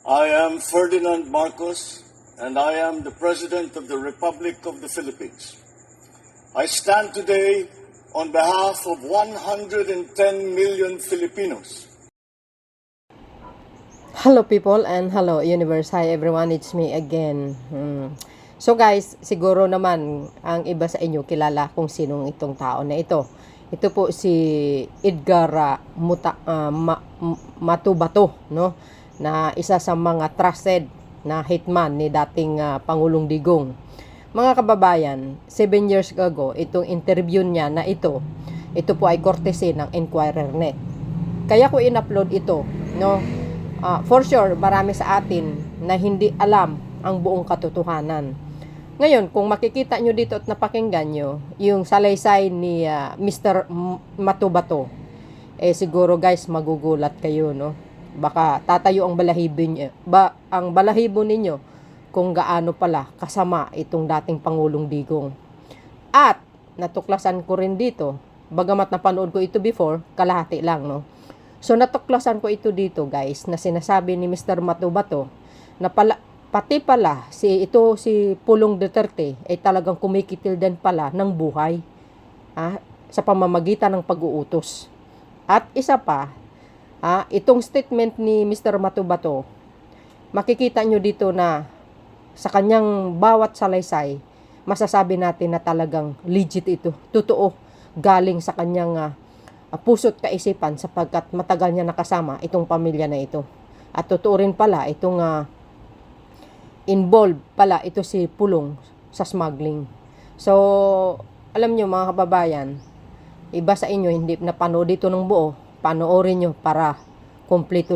I am Ferdinand Marcos, and I am the President of the Republic of the Philippines. I stand today on behalf of 110 million Filipinos. Hello people and hello universe. Hi everyone, it's me again. So guys, siguro naman ang iba sa inyo kilala kung sinong itong tao na ito. Ito po si Edgar Matubato, no? Na isa sa mga trusted na hitman ni dating Pangulong Digong. Mga kababayan, 7 years ago, itong interview niya na ito po ay courtesy ng Inquirer Net. Kaya ko in-upload ito, no? For sure, marami sa atin na hindi alam ang buong katotohanan. Ngayon, kung makikita nyo dito at napakinggan nyo, yung salaysay ni Mr. Matubato, siguro guys, magugulat kayo, no? Baka tatayo ang balahibo ninyo kung gaano pala kasama itong dating Pangulong Digong. At natuklasan ko rin dito, bagamat napanood ko ito before, kalahati lang, no? So natuklasan ko ito dito guys, na sinasabi ni Mr. Matubato na pati pala si Pulong Duterte ay talagang kumikitil din pala ng buhay sa pamamagitan ng pag-uutos. At isa pa, itong statement ni Mr. Matubato, makikita nyo dito na sa kanyang bawat salaysay, masasabi natin na talagang legit ito. Totoo, galing sa kanyang puso't kaisipan sapagkat matagal niya nakasama itong pamilya na ito. At totoo rin pala itong involved pala ito si Pulong sa smuggling. So, alam nyo mga kababayan, iba sa inyo hindi napanood dito ng buo, panoorin nyo para kompleto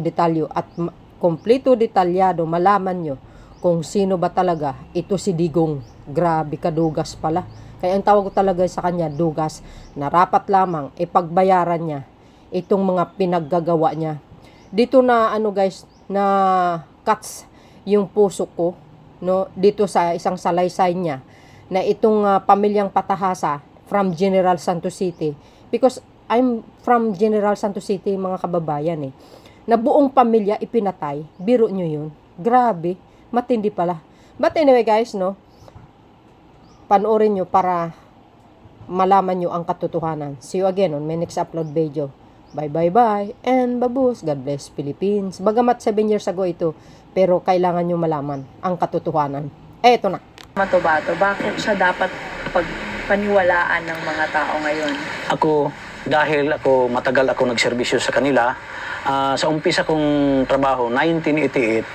detalyado malaman nyo kung sino ba talaga ito si Digong. Grabe kadugas pala. Kaya ang tawag ko talaga sa kanya, dugas, na rapat lamang ipagbayaran niya itong mga pinaggagawa niya. Dito na guys, na cuts yung puso ko, no, dito sa isang salaysay niya na itong pamilyang Patahasa from General Santos City, because I'm from General Santos City mga kababayan na buong pamilya ipinatay. Biro nyo yun. Grabe, matindi pala. But anyway guys, no, panoorin nyo para malaman nyo ang katotohanan. See you again on my next upload video. Bye and babus. God bless Philippines. Bagamat 7 years ago ito, pero kailangan nyo malaman ang katotohanan. Eto na. Matubato, bakit siya dapat pagpaniwalaan ng mga tao ngayon? Dahil matagal ako nagserbisyo sa kanila, sa umpisa kong trabaho, 1988,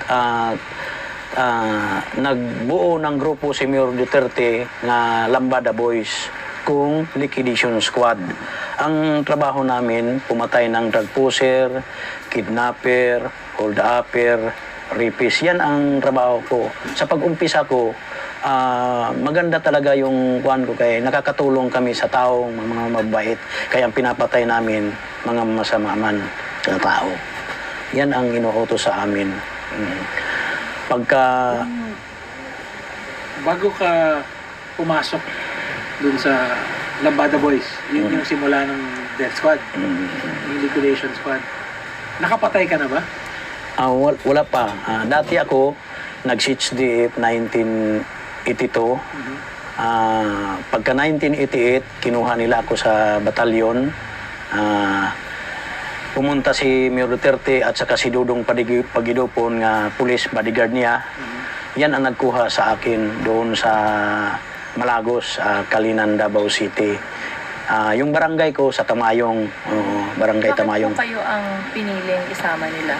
nagbuo ng grupo si Mayor Duterte na Lambada Boys kung liquidation squad. Ang trabaho namin, pumatay ng drug pusher, kidnapper, hold-upper, rapist. Yan ang trabaho ko. Sa pag-umpisa ko, maganda talaga yung kuhan ko kaya nakakatulong kami sa tao, mga mabait. Kaya ang pinapatay namin, mga masama man na tao. Yan ang inuutos sa amin. Bago ka pumasok dun sa Lambada Boys, yun yung simula ng Death Squad, yung Liquidation Squad. Nakapatay ka na ba? Wala pa. Dati ako, nag-CHDF 1982. Pagka 1988, kinuha nila ako sa batalyon. Pumunta si Mayor Duterte at saka si Dudong Pagidopon nga police bodyguard niya. Yan ang nagkuha sa akin doon sa Malagos, Kalinan, Davao City. Yung barangay ko sa Tamayong, barangay Tamayong. Bakit po kayo ang piniling isama nila?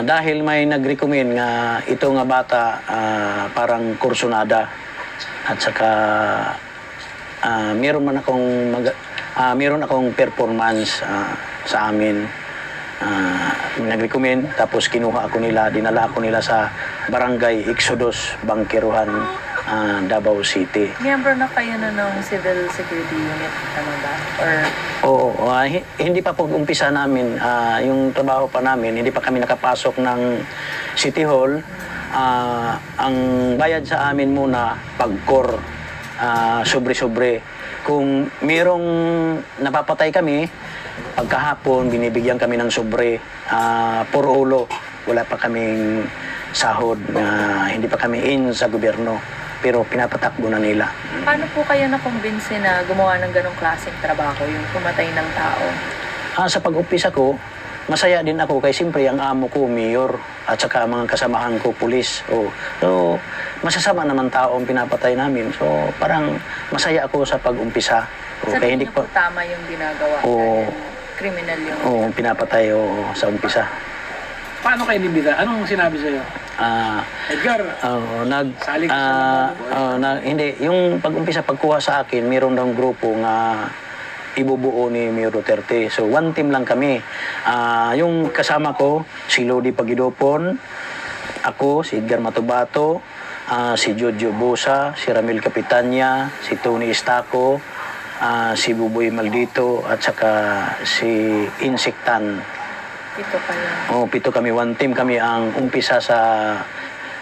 Dahil may nag-recommend nga ito nga bata parang kursunada at saka meron akong performance sa amin. Nag-recommend, tapos kinuha ako nila, dinala ako nila sa barangay Exodus, Bangkiruhan, Davao City. Miyembro na kayo ng Civil Security Unit, ano ba? Oo, hindi pa pag-umpisa namin, yung trabaho pa namin, hindi pa kami nakapasok ng City Hall. Ang bayad sa amin muna, pagkor, sobre-sobre. Kung merong napapatay kami, pagkahapon, binibigyan kami ng sobre, puro ulo. Wala pa kaming sahod na hindi pa kami in sa gobyerno. Pero pinapatakbo na nila. Paano po kayo nakumbinsi na gumawa ng ganong klaseng trabaho, yung pumatay ng tao? Sa pag-umpisa ko, masaya din ako kay siyempre ang amo ko, mayor, at saka mga kasamahan ko, pulis. So, masasama naman tao ang pinapatay namin. So, parang masaya ako sa pag-umpisa. Sa tingin niyo po tama yung ginagawa? Oo. Dahil criminal yung... Oo, pinapatay sa umpisa. Paano kayo nimita? Anong sinabi sa'yo? Edgar, saling ka sa hindi, yung pag-umpisa, pagkuha sa akin, mayroon daw grupo nga ibubuo ni Mayor Duterte. So, one team lang kami. Yung kasama ko, si Lodi Pagidopon, ako, si Edgar Matubato, si Jojo Bosa, si Ramil Capitania, si Tony Estaco, si Buboy Maldito, at saka si Insektan. Ito kayo. Pito kami, one team kami ang umpisa sa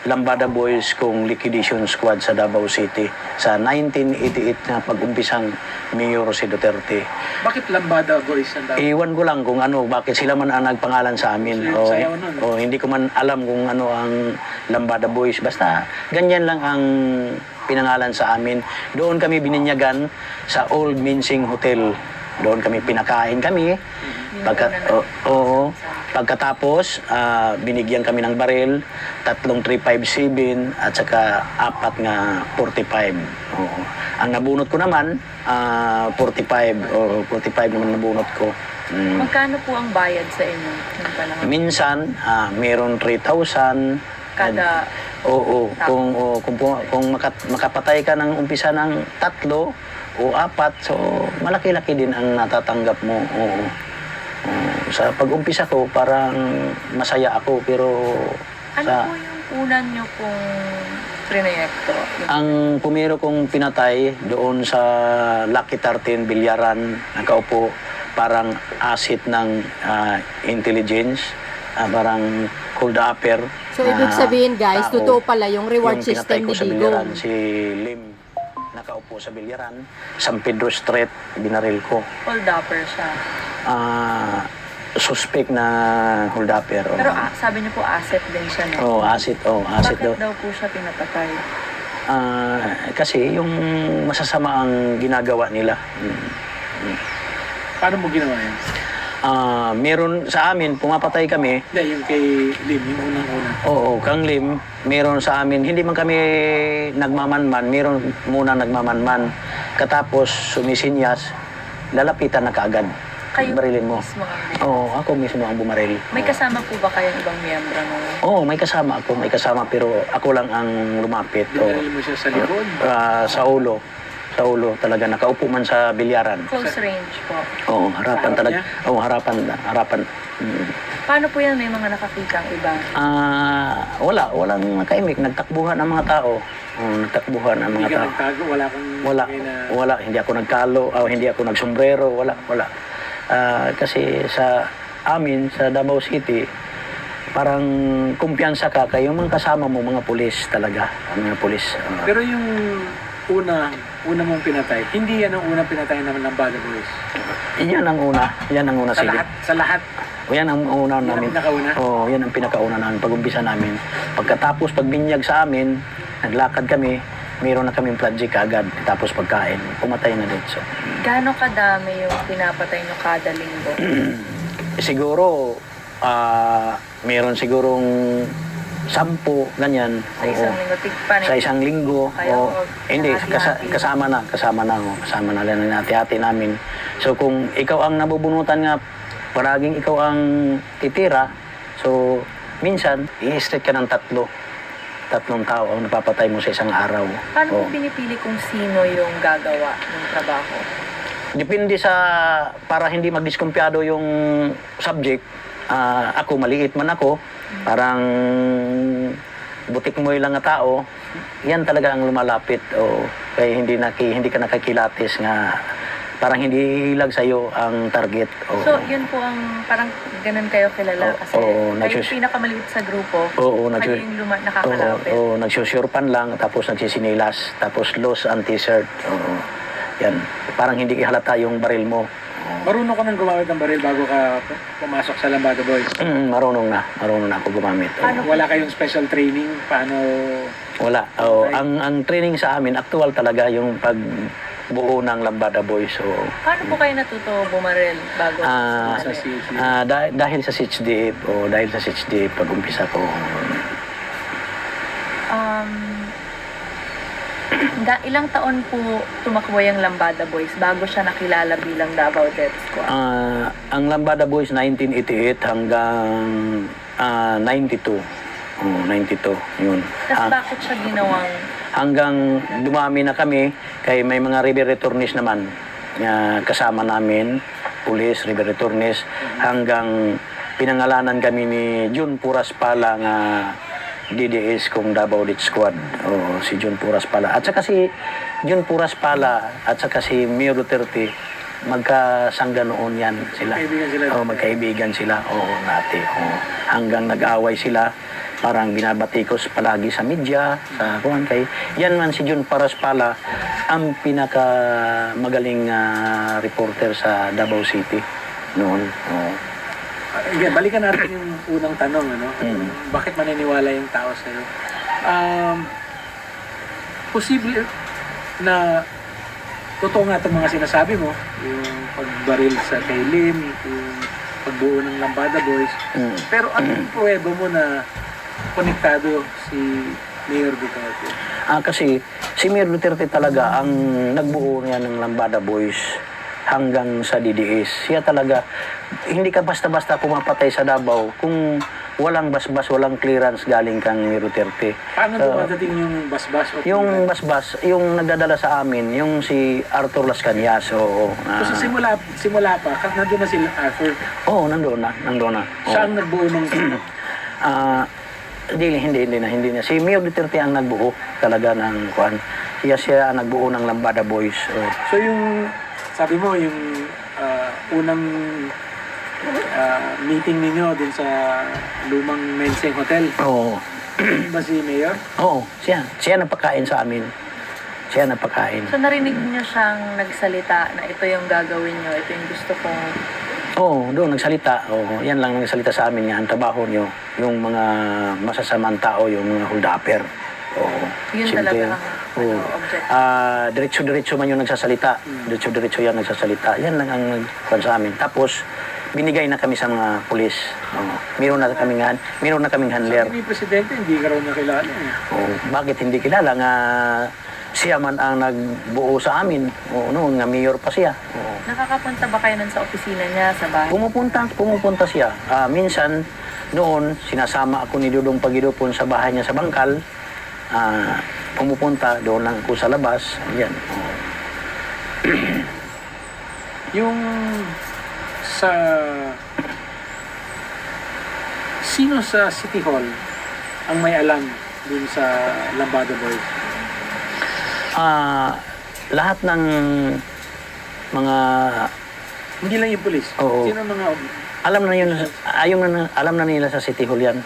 Lambada Boys kung liquidation squad sa Davao City sa 1988 na pag-umpisang Mayor si Duterte. Bakit Lambada Boys ang dapat? Iwan ko lang kung bakit sila man ang nagpangalan sa amin. So, sayaw nun. Hindi ko man alam kung ano ang Lambada Boys. Basta ganyan lang ang pinangalan sa amin. Doon kami bininyagan sa Old Mincing Hotel. Doon kami pinakain kami. Pagkatapos, binigyan kami ng baril, 3 357 at saka 4 nga 45. Ang nabunot ko naman, 45. 45 naman nabunot ko. Magkano po ang bayad sa inyo ng panahon? Minsan, meron 3,000. Kada kung makapatay ka ng umpisa ng 3 o 4, so malaki-laki din ang natatanggap mo. Sa pag-umpisa ko, parang masaya ako, pero ano po yung unan nyo pong proyekto? Ang pumiro kong pinatay doon sa Lucky 13 Bilyaran, nakaupo, parang asset ng intelligence, parang hold upper. So, ibig sabihin guys, totoo pala yung reward yung system ni pinatay ko sa Bilyaran, Digong. si Lim, nakaupo sa Bilyaran, San Pedro Street, binaril ko. Hold upper siya. Suspect na hold upper. Pero sabi niyo po asset din siya, no? Asset Bakit daw. daw po siya pinapatay? Kasi yung masasama ang ginagawa nila. Paano mo ginawa yan? Meron sa amin, pumapatay kami. Hindi, yung kay Lim, yung unang-una. Kang Lim, meron sa amin, hindi man kami nagmamanman, meron muna nagmamanman. Katapos, sumisinyas, lalapitan na kaagad. Kayo Barilin mo. mismo ang Ako mismo ang bumaril. May kasama po ba kayong ibang miyembro mo? May kasama ako, pero ako lang ang lumapit. Binaril mo siya sa likod. Sa ulo talaga, nakaupo man sa bilyaran. Close range po. Sa Harapan talaga. harap Harapan. Paano po yan? May mga nakakitang iba? Walang nakaimik. Nagtakbuhan ang mga tao. Nagtakbuhan ang Hindi mga ka tao. nagtago, wala kang... Wala. Hindi ako nagkalo, hindi ako nagsombrero, wala. Kasi sa amin, sa Davao City, parang kumpiyansa ka kayo mga kasama mo, mga pulis talaga. Mga pulis. Pero yung una mong pinatay, hindi yan ang unang pinatay naman ng Lambada Boys. Yan ang una. Sa sige. lahat? Sa lahat? Yan ang una Yan ang namin. pinakauna? Yan ang pinakauna namin, pag-umpisa namin. Pagkatapos, pagbinyag sa amin, naglakad kami, mayroon na kaming project agad. Tapos pagkain, pumatay na din. So, Gaano kadami yung pinapatay nyo kada linggo? siguro, mayroon sigurong 10, ganyan. Sa isang linggo? Tigpanin? Sa isang linggo. Hindi, hati-hati? kasama na lang ng hati-hati namin. So kung ikaw ang nabubunutan nga, paraging ikaw ang titira, so minsan, i-strike ka ng 3 tao ang napapatay mo sa isang araw. Paano po pinipili kung sino yung gagawa ng trabaho? Depende para hindi magdiskumpiyado yung subject. Ako, maliit man ako, parang butik mo lang nga tao, yan talaga ang lumalapit. Kaya hindi ka nakakilatis nga, parang hindi hilag sa'yo ang target. So, yun po ang parang ganun kayo kilala kasi kayo yung pinakamaliit sa grupo, kayo yung nakakalapit. Nagsusurpan lang, tapos nagsisinilas, tapos loss and t-shirt. Yan, parang hindi halata yung baril mo. Marunong ka nang gumamit ng baril bago ka pumasok sa Lambada Boys? Marunong na ako gumamit. Oo. Wala kayong special training? Paano? Wala. Ang training sa amin, actual talaga yung pagbuo ng Lambada Boys. So, Paano po kayo natuto bumaril bago Sa sumali? CC? dahil sa CHDF, dahil sa CHDF, pag-umpisa ko. Ilang taon po tumakbo yung Lambada Boys bago siya nakilala bilang Davao Death Squad? Ang Lambada Boys 1988 hanggang 92. 92, yun. Tapos bakit siya ginawang Hanggang dumami na kami, kay may mga river returnees naman kasama namin, pulis, river returnees, hanggang pinangalanan kami ni Jun Puras Pala nga DDS kung Davao Death Squad. Si Jun Puras Pala. At saka si Jun Puras Pala at saka si Mayor Duterte, magkasangga noon yan sila. Magkaibigan sila. Magkaibigan sila. Dati. Hanggang nag-away sila. Parang binabatikos palagi sa media, sa kuhan kay. Yan man si Jun Puras Pala, ang pinaka magaling reporter sa Davao City noon. Balikan natin yung unang tanong, ano? Bakit maniniwala yung tao sa'yo? Posible na totoo nga itong mga sinasabi mo, yung pagbaril sa kay Lim, yung pagbuo ng Lambada Boys. Pero anong pruweba mo na konektado si Mayor Duterte? Kasi si Mayor Duterte talaga ang nagbuo niya ng Lambada Boys hanggang sa DDS. Siya talaga, hindi ka basta-basta pumapatay sa Davao kung walang basbas, walang clearance galing kang Mayor Duterte. Paano dumadating yung basbas? Yung basbas, yung nagdadala sa amin, yung si Arthur Las Cañas. Kasi simula pa, nandun na sila Arthur. Nandoon na. Siya ang nagbuo ng Hindi na. Si Mayor Duterte ang nagbuo talaga ng kuan. Siya ang nagbuo ng Lambada Boys. So yung, sabi mo, yung unang meeting ninyo dun sa lumang Menseng Hotel, ba si Mayor? Siya nagpakain sa amin. Siya nagpakain. So narinig niyo siyang nagsalita na ito yung gagawin niyo, ito yung gusto kong Doon nagsalita. Yan lang nagsalita sa amin nga ang trabaho niyo, yung mga masasamang tao, yung mga hold-upper. Yun talaga ang object. Diretso-diretso man yung nagsasalita. Diretso-diretso yan nagsasalita. Yan lang ang nagkuhan sa amin. Tapos, binigay na kami sa mga pulis. Meron na kaming handler. Sabi ni Presidente, hindi ka raw nakilala eh. Bakit hindi kilala nga siya man ang nagbuo sa amin. Noon nga mayor pa siya. Nakakapunta ba kayo nun sa opisina niya, sa bahay? Pumupunta siya. Minsan, noon, sinasama ako ni Dudong Pagidupon sa bahay niya sa Bangkal. Pumupunta, doon lang ako sa labas. Yan. Yung sa... Sino sa City Hall ang may alam dun sa Lambada Boys? Lahat ng mga... Hindi lang yung pulis. Oo. Sino mga... Alam na nila sa City Hall yan.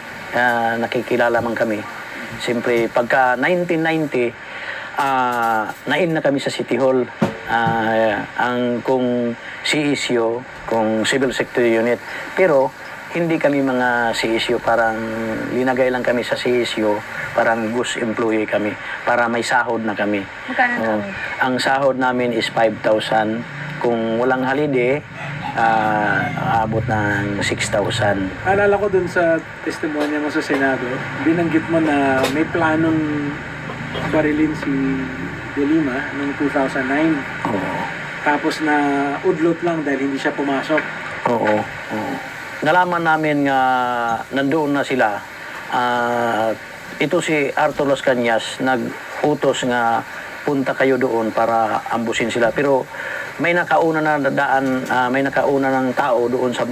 Nakikilala man kami. Siyempre, pagka 1990, nain na kami sa City Hall. Kung CSU, kung Civil Sector Unit. Pero, hindi kami mga CSU, parang linagay lang kami sa CSU, parang goose employee kami, para may sahod na kami. Magkano Ang sahod namin is 5,000. Kung walang holiday, abot ng 6,000. Alala ko dun sa testimonya mo sa Senado, binanggit mo na may planong barilin si De Lima noong 2009. Tapos na udlot lang dahil hindi siya pumasok. Oo. Nalaman namin nga nandoon na sila. Ito si Arthur Las Cañas nag-utos nga punta kayo doon para ambusin sila. Pero may nakauna na may nakauna ng tao doon sa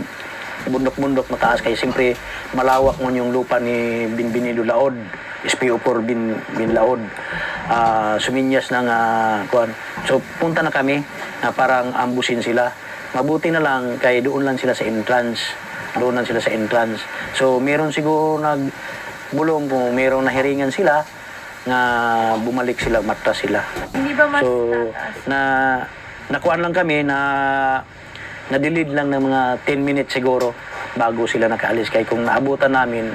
bundok-bundok mataas kay siyempre malawak mo yung lupa ni Binbinido Laod, SPO4 Bin Laod. Suminyas ng kuan. So punta na kami parang ambusin sila. Mabuti na lang kay doon lang sila sa entrance. So meron siguro nagbulong kung merong nahiringan sila nga bumalik sila, matras sila. Hindi ba mas So tataas? nakuan lang kami na na-delayed lang ng mga 10 minutes siguro bago sila nakaalis. Kaya kung naabutan namin,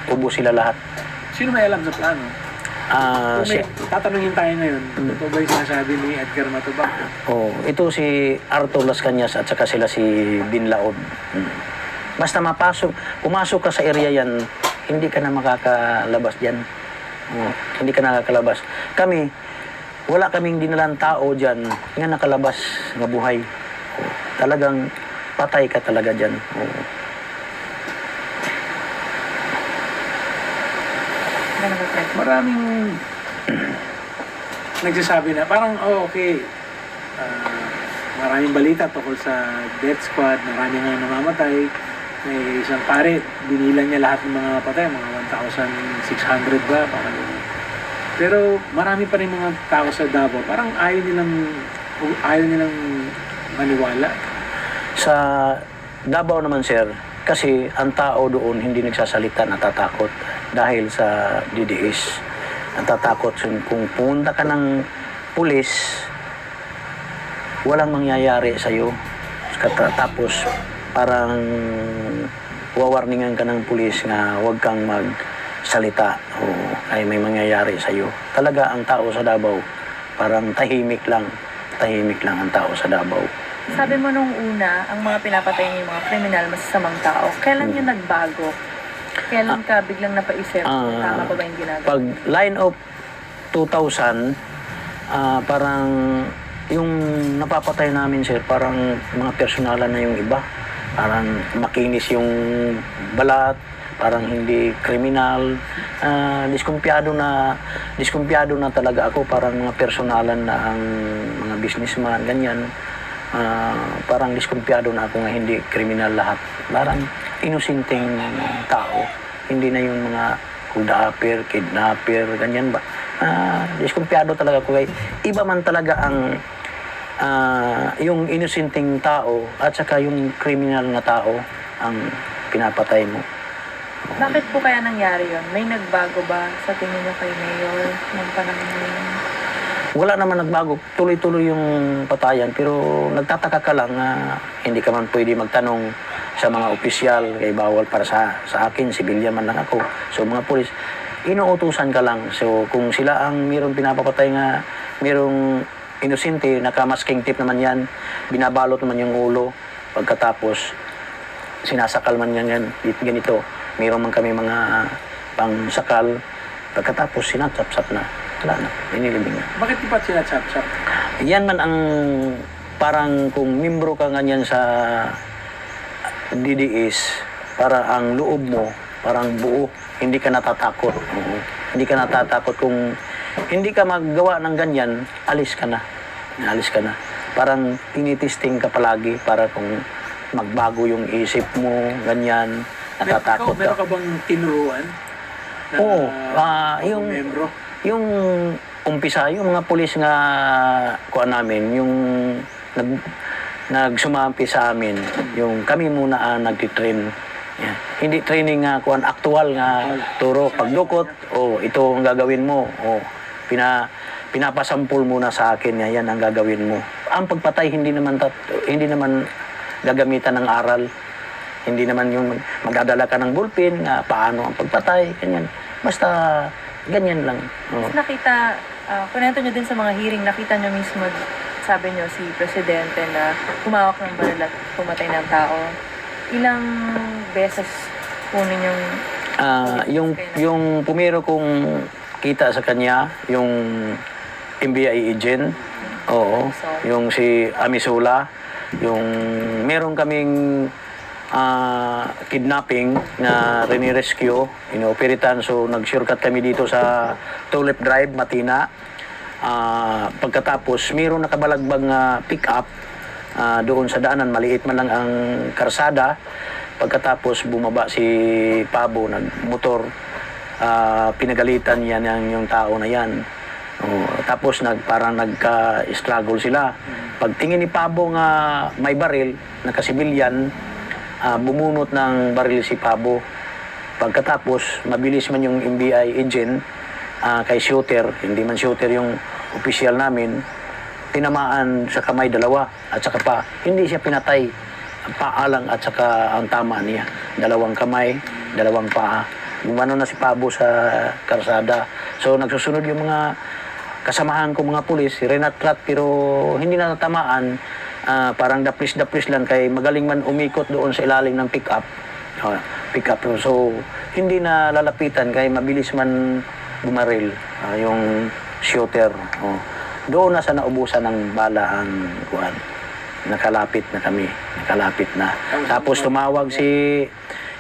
ubos sila lahat. Sino may alam sa plano? Ah, Kung may tatanungin tayo ngayon, ito ba yung sinasabi ni Edgar Matubang? ito si Arthur Las Cañas at saka sila si Bin Laod. Basta pumasok ka sa area yan, hindi ka na makakalabas dyan. Hindi ka nakakalabas. Kami, wala kaming dinalang tao dyan nga nakalabas nga buhay. Talagang patay ka talaga dyan. Ganun ba, Fred? Maraming nagsasabi na parang, okay, maraming balita tungkol sa death squad, marami nga namamatay. May isang pare, binilang niya lahat ng mga patay, mga 1,600 ba, parang gano'n. Pero marami pa rin mga tao sa Davao, parang ayaw nilang maniwala. Sa Davao naman, sir, kasi ang tao doon hindi nagsasalita, natatakot dahil sa DDS. Natatakot. So, kung pumunta ka ng pulis, walang mangyayari sa'yo. Tapos, parang wawarningan ka ng pulis na huwag kang magsalita o ay may mangyayari sa'yo. Talaga ang tao sa Davao, parang tahimik lang ang tao sa Davao. Sabi mo nung una, ang mga pinapatay niyo yung mga kriminal, masasamang tao. Kailan yun nagbago? Kailan ka biglang napaisip? Tama pa ba yung ginagawa? Pag line of 2000, parang yung napapatay namin, sir, parang mga personalan na yung iba. Parang makinis yung balat, parang hindi kriminal. Diskumpiyado na talaga ako, parang mga personalan na ang mga businessman, ganyan. Parang diskumpiyado na ako nga hindi kriminal lahat. Parang inosinteng tao. Hindi na yung mga kudapir, kidnapper, ganyan ba. Diskumpiyado talaga ako. Iba man talaga ang yung inosinteng tao at saka yung kriminal na tao ang pinapatay mo. Bakit po kaya nangyari yun? May nagbago ba sa tingin niyo kay Mayor ng panahon na yun? Wala naman nagbago. Tuloy-tuloy yung patayan. Pero nagtataka ka lang na hindi ka man pwede magtanong sa mga opisyal. Kaya bawal para sa akin. Sibilyan man lang ako. So mga pulis, inuutusan ka lang. So kung sila ang mayroong pinapapatay nga, mayroong inosente, nakamasking tip naman yan. Binabalot naman yung ulo. Pagkatapos, sinasakal man yan ganito. Mayroon man kami mga pangsakal. Pagkatapos, sinatsap-sap na. Wala na, inilibing na. Bakit di pa sila chap-chap? Yan man ang parang kung membro ka ganyan sa DDS, para ang loob mo, parang buo, hindi ka natatakot. Hindi ka natatakot kung hindi ka maggawa ng ganyan, alis ka na. Alis ka na. Parang tinitesting ka palagi para kung magbago yung isip mo, ganyan, natatakot Meron ka. ka bang tinuruan? Oo, yung membro? yung umpisa, yung mga pulis nga kuan namin, yung nagsumampi sa amin, yung kami muna nagtitrain. Yeah. Hindi training nga kuan aktual nga turo pagdukot, ito ang gagawin mo. Pinapasampul muna sa akin, yan ang gagawin mo. Ang pagpatay hindi naman gagamitan ng aral. Hindi naman yung magdadala ka ng bulpin, paano ang pagpatay, ganyan. Basta ganyan lang. Nakita, kunento nyo din sa mga hearing, nakita nyo mismo, sabi nyo, si Presidente na humawak ng baril at pumatay ng tao. Ilang beses po ninyong... yung pumiro kong kita sa kanya, yung NBI agent, yung si Amisula, yung meron kaming kidnapping na rinirescue, inooperitan. So nag-shortcut kami dito sa Tulip Drive, Matina. Pagkatapos, mayroong nakabalagbag na pick-up doon sa daanan, maliit man lang ang karsada. Pagkatapos bumaba si Pabo, nagmotor, pinagalitan yan yung tao na yan. Tapos parang nagka-struggle sila. Pagtingin ni Pabo nga may baril, nakasibilyan, bumunot ng baril si Pabo. Pagkatapos, mabilis man yung NBI agent kay shooter, hindi man shooter yung opisyal namin, tinamaan sa kamay dalawa at saka pa, hindi siya pinatay. paa lang at saka ang tama niya. Dalawang kamay, dalawang paa. Gumano na si Pabo sa karsada. So nagsusunod yung mga kasamahan ko mga pulis, rinat-rat pero hindi na natamaan. Parang daplis-daplis lang kay magaling man umikot doon sa ilalim ng pick-up. Pick-up. So hindi na lalapitan kay mabilis man bumaril yung shooter. Doon na sa naubusan ng bala ang kuwan. Nakalapit na kami. Nakalapit na. Tapos tumawag si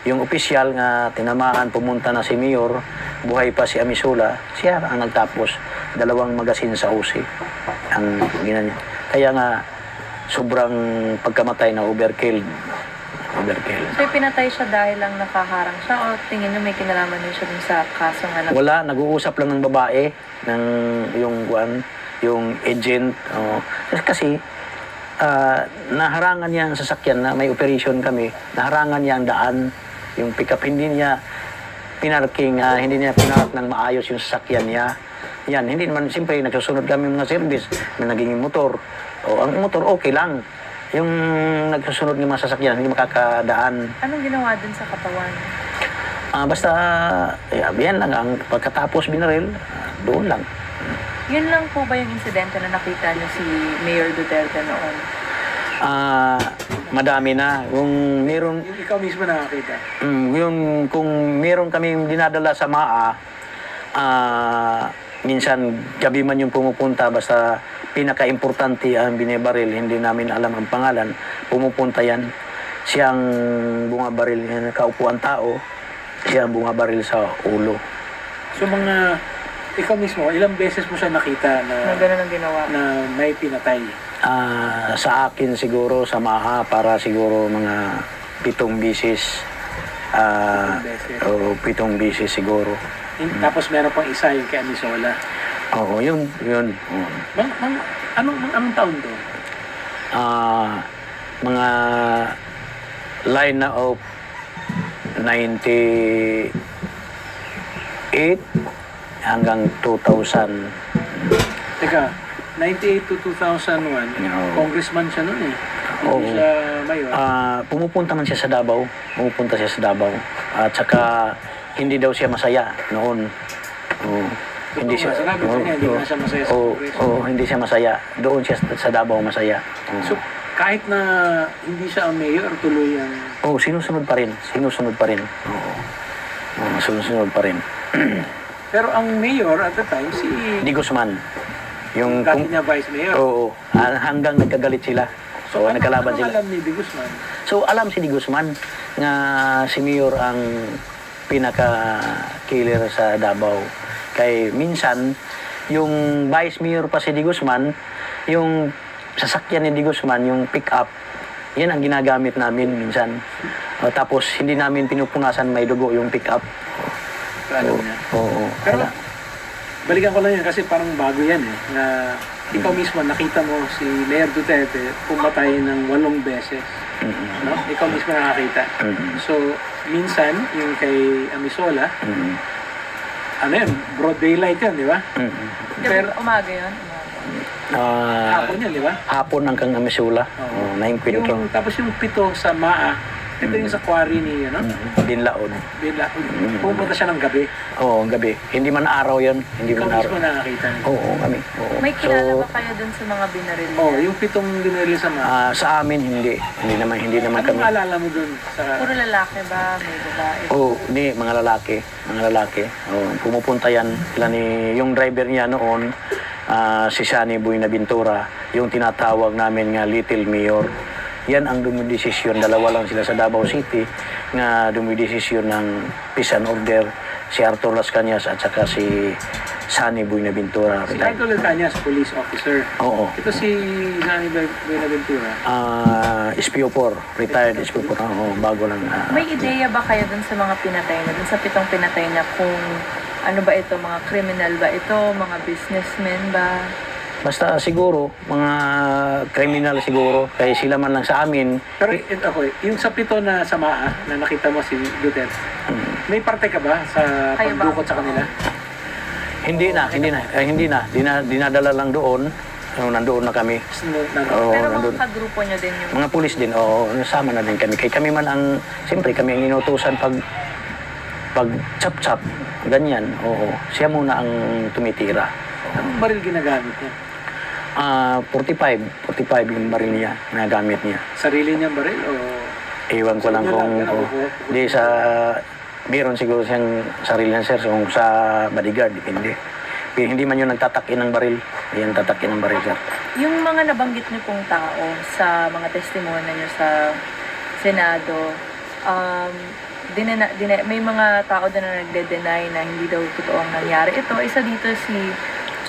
yung opisyal nga tinamaan, pumunta na si Mayor, buhay pa si Amisola, siya ang nagtapos. 2 magasin sa usi ang ginanya. Kaya nga, sobrang pagkamatay na overkill. Overkill. So, pinatay siya dahil lang nakaharang siya o tingin niyo may kinalaman din siya dun sa kaso nga Wala, nag-uusap lang ng babae, ng yung agent. Kasi, naharangan niya ang sasakyan na may operation kami, naharangan niya ang daan, yung pick-up, hindi niya pinarking, hindi niya pinark ng maayos yung sasakyan niya. Yan, hindi naman, siyempre, nagsusunod kami mga service na naging motor. Ang motor, okay lang. Yung nagsusunod ng mga sasakyan, hindi makakadaan. Anong ginawa dun sa katawan? Basta, yan lang, ang pagkatapos binaril, doon lang. Yun lang po ba yung insidente na nakita niyo si Mayor Duterte noon? Madami na. Kung meron, Yung ikaw mismo nakakita. kung meron kaming dinadala sa MAA, minsan gabi man yung pumupunta, basta pinaka-importante ang binibaril, hindi namin alam ang pangalan, pumupunta yan. Siyang bungabaril, kaupo ang tao, siyang bungabaril sa ulo. So ikaw mismo, ilang beses mo siya nakita Na gano'n ang ginawa? na may pinatay? Sa akin siguro, sa MAA, para siguro mga 7 bisis. 7 bisis siguro. Tapos meron pang isa yung kay Amisola. Oo, yun. Anong taon to? Mga line na of 98 hanggang 2000. Teka, 98 to 2001, congressman siya noon eh. Hindi siya mayor. Pumupunta man siya sa Davao. Pumupunta siya sa Davao. At saka, hindi daw siya masaya noon. Hindi siya. Sinabi ko niya, hindi na siya masaya sa Kongreso. Hindi siya masaya. Doon siya sa Davao masaya. So, kahit na hindi siya ang mayor, tuloy ang... Sinusunod pa rin. Sinusunod pa rin. Sinusunod pa rin. Pero ang mayor at the time, si... Di Guzman. Yung dati niya vice mayor. Oo. Hanggang nagkagalit sila. So, nagkalaban sila. alam ni Di Guzman? So, alam si Di Guzman na si Mayor ang pinaka-killer sa Davao. Kay minsan, yung vice mayor pa si Di Guzman, yung sasakyan ni Di Guzman, yung pick-up, yan ang ginagamit namin minsan. Tapos, hindi namin pinupunasan may dugo yung pick-up. Alam niya. Oo. Pero, balikan ko lang yan kasi parang bago yan eh. Na ikaw mismo, nakita mo si Mayor Duterte pumatay ng 8 beses. No? Ikaw mismo nakakita. So, minsan, yung kay Amisola, ano yun, broad daylight yan, di ba? Pero, Umaga yun? hapon yan, di ba? Hapon hanggang Amisula. Oo. 9:00. Tapos yung 7 sa MAA, ito yung sa quarry ni, Dinlaon. pumunta siya ng gabi. Oo, gabi. Hindi man araw yan. Hindi Ikaw man araw. mismo nakakita niya. Oo, kami. Oo. May kilala ba kayo dun sa mga binaril niya? Yung 7 dinaril sa MAA. Sa amin, hindi. Hindi naman Anong kami. maalala mo dun sa... Puro lalaki ba? May babae? Hindi, mga lalaki. Mga lalaki. Pumupunta yan. Yung driver niya noon, si Shani Buenaventura, yung tinatawag namin nga Little Mayor. Yan ang dumidesisyon. 2 lang sila sa Davao City nga dumidesisyon ng peace and order. Si Arthur Las Cañas at saka si Shani Buenaventura. Si Michael Cañas, police officer. Oo. Ito si Shani Buenaventura. SPO4, retired SPO4. Oo, bago lang. May ideya ba kayo dun sa mga pinatay niya? Dun sa 7 pinatay niya kung ano ba ito? Mga criminal ba ito? Mga businessmen ba? Basta siguro, mga kriminal siguro, kaya sila man lang sa amin. Pero yung sa 7 na sa MAA, na nakita mo si Duterte, may parte ka ba sa Kayo ba? pagdukot sa kanila? Hindi na. Dinadala lang doon. nandoon na kami. Oo, Pero nandun. mga kagrupo nyo din yung... Mga pulis din, oo, nasama na din kami. Kaya kami man ang, siyempre kami ang inutusan pag chap-chap, ganyan, oo. Siya muna ang tumitira. Anong baril ginagamit niya? 45 yung baril niya, nagamit niya. Sarili niyang baril o... Iwan ko lang kung, di sa, meron siguro siyang sarili niya, sir, kung sa bodyguard, depende. Pero hindi man yung nagtatakin ng baril, yung tatakin ng baril, sir. Yung mga nabanggit niyo pong tao sa mga testimonya niyo sa Senado, may mga tao din na nagde-deny na hindi daw totoong nangyari. Ito, isa dito si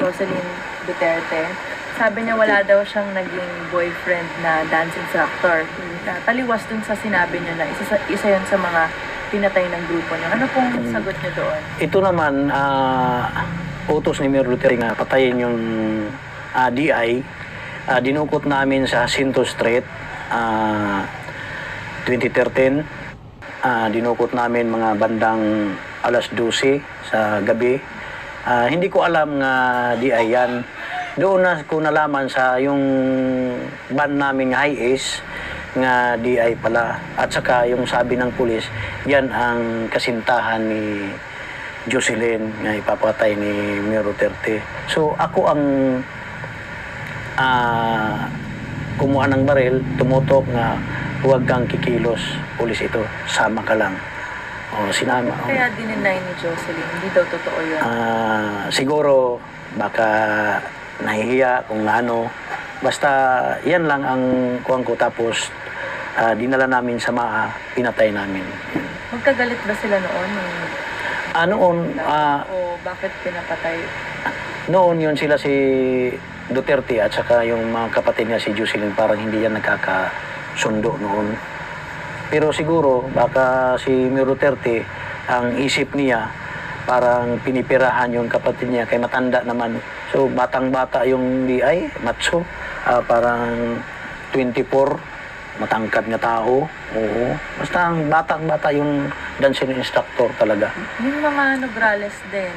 Jocelyn Duterte. Sabi niya wala daw siyang naging boyfriend na dancing actor. Taliwas dun sa sinabi niyo na isa yun sa mga pinatay ng grupo niyo. Ano pong sagot niyo doon? Ito naman, utos ni Mayor Duterte na patayin yung DI. Dinukot namin sa Jacinto Street, 2013. Dinukot namin mga bandang alas 12 sa gabi. Hindi ko alam nga DI yan. Doon na ko nalaman sa yung ban namin High Ace nga DI pala. At saka yung sabi ng pulis, yan ang kasintahan ni Jocelyn nga ipapatay ni Mayor Duterte. So ako ang kumuha ng baril, tumutok nga huwag kang kikilos, pulis ito, sama ka lang. O, sinama. Kaya dininay ni Jocelyn, hindi daw totoo yun. Siguro, baka nahihiya kung ano. Basta, yan lang ang kuwang ko. Tapos, dinala namin sa pinatay namin. Magkagalit ba sila noon? Noon, O bakit pinapatay? noon yun sila si Duterte at saka yung mga kapatid niya si Jocelyn, parang hindi yan nagkakasundo noon. Pero siguro, baka si Mayor Duterte, ang isip niya, parang pinipirahan yung kapatid niya, kay matanda naman. So, batang-bata yung DI, macho, parang 24, matangkad na tao. Oo. Basta ang batang-bata yung dancing instructor talaga. Yung mga Nograles din,